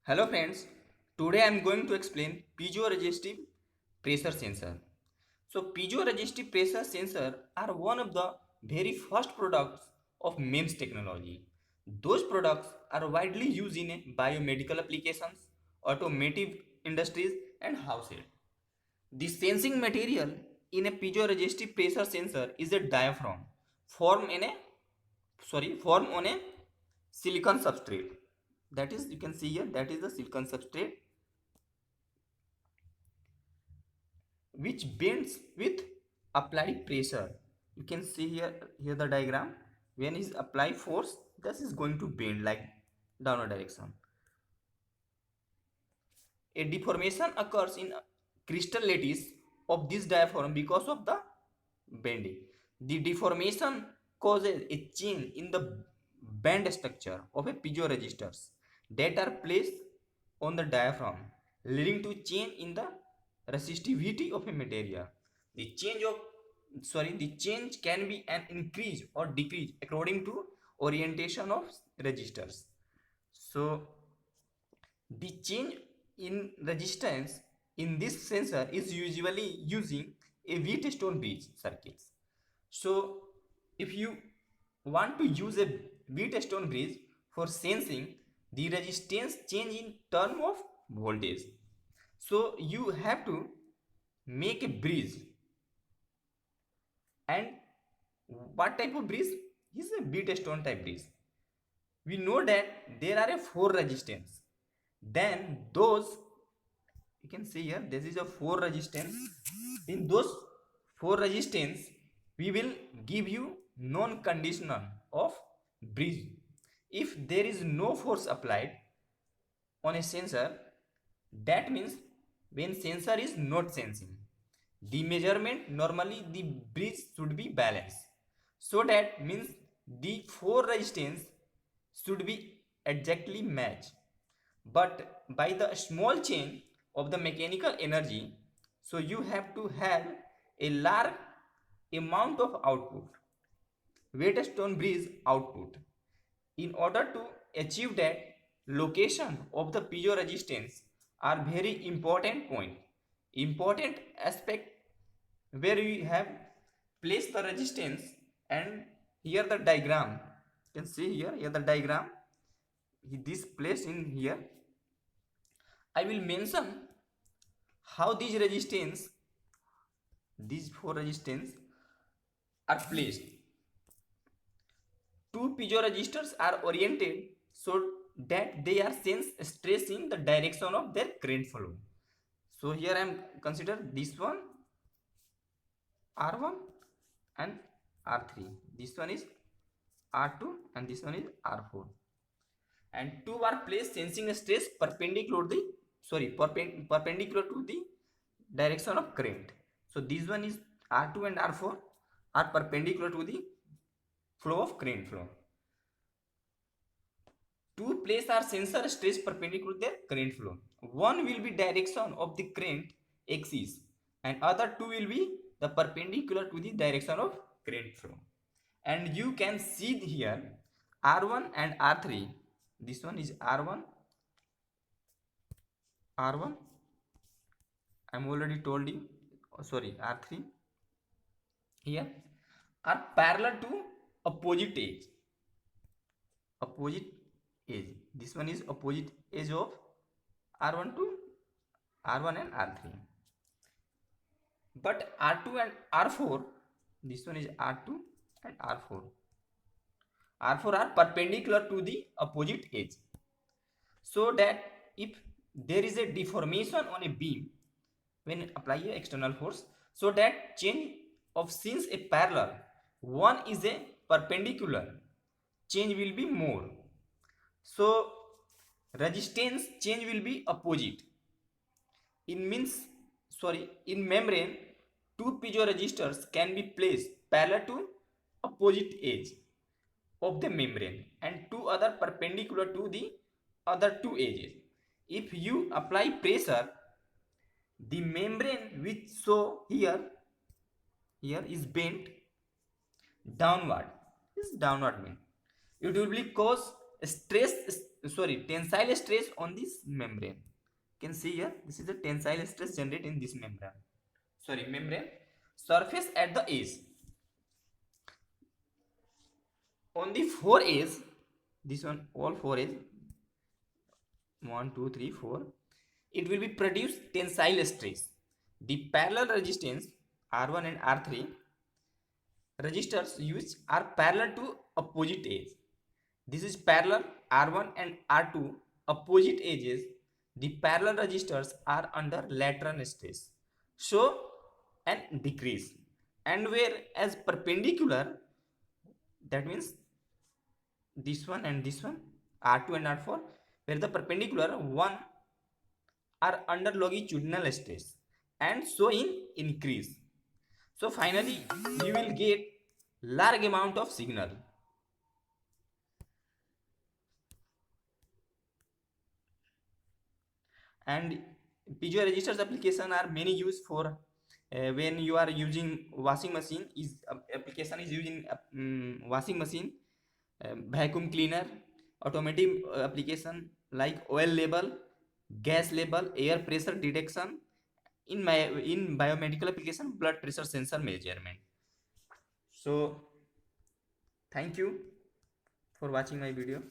Hello friends, today I am going to explain piezoresistive pressure sensor. So piezoresistive pressure sensor are one of the very first products of MEMS technology. Those products are widely used in biomedical applications, automotive industries and household. The sensing material in a piezoresistive pressure sensor is a diaphragm formed in a form on a silicon substrate. That is, you can see here, that is the silicon substrate which bends with applied pressure. You can see here the diagram. When is apply force, this is going to bend like downward direction. A deformation occurs in crystal lattice of this diaphragm because of the bending. The deformation causes a change in the band structure of a piezoresistors that are placed on the diaphragm, leading to change in the resistivity of a material. The change can be an increase or decrease according to orientation of resistors. So the change in resistance in this sensor is usually using a Wheatstone bridge circuits. So if you want to use a Wheatstone bridge for sensing the resistance change in term of voltage, so you have to make a bridge. And what type of bridge is a Wheatstone type bridge? We know that there are a four resistance. Then those, you can see here, this is a four resistance. In those four resistance we will give you non-conditional of bridge. If there is no force applied on a sensor, that means when sensor is not sensing the measurement, normally the bridge should be balanced. So that means the four resistance should be exactly matched. But by the small change of the mechanical energy, so you have to have a large amount of output, Wheatstone bridge output. In order to achieve that, location of the piezo resistance are very important point, important aspect, where we have placed the resistance. And here the diagram, you can see here the diagram, this placed in here. I will mention how these four resistance are placed. Two piezoresistors are oriented so that they are sense stress in the direction of their current flow. So here I am consider this one R1 and R3. This one is R2 and this one is R4. And two are placed sensing stress perpendicular to perpendicular to the direction of current. So this one is R2 and R4 are perpendicular to the flow of current flow. Two places are sensor stress perpendicular to their current flow. One will be direction of the current axis and other two will be the perpendicular to the direction of current flow. And you can see here R1 and R3. This one is R1. R1. I'm already told you. Oh, sorry, R3. Here are parallel to opposite edge. Opposite edge. This one is opposite edge of R1 to R1 and R3. But R2 and R4, this one is R2 and R4. R4 are perpendicular to the opposite edge. So that if there is a deformation on a beam when apply a external force, so that change of since a parallel, one is a perpendicular, change will be more. So resistance change will be opposite. In membrane, two piezoresistors can be placed parallel to opposite edge of the membrane and two other perpendicular to the other two edges. If you apply pressure, the membrane which show here is bent downward, is downward bent. It will be cause stress tensile stress on this membrane. You can see here, this is the tensile stress generated in this membrane surface at the edge. On the 4 edge, this one, all 4 edge, 1 2 3 4, it will be produce tensile stress. The parallel resistance R1 and R3 resistors used are parallel to opposite edge. This is parallel R1 and R2 opposite edges. The parallel resistors are under lateral stress, show and decrease. And whereas perpendicular, that means this one and this one, R2 and R4, where the perpendicular one are under longitudinal stress and so in increase. So finally you will get large amount of signal. And piezoresistors application are many used for when you are using washing machine. Application is used in washing machine, vacuum cleaner, automotive application like oil level, gas level, air pressure detection, in biomedical application, blood pressure sensor measurement. So thank you for watching my video.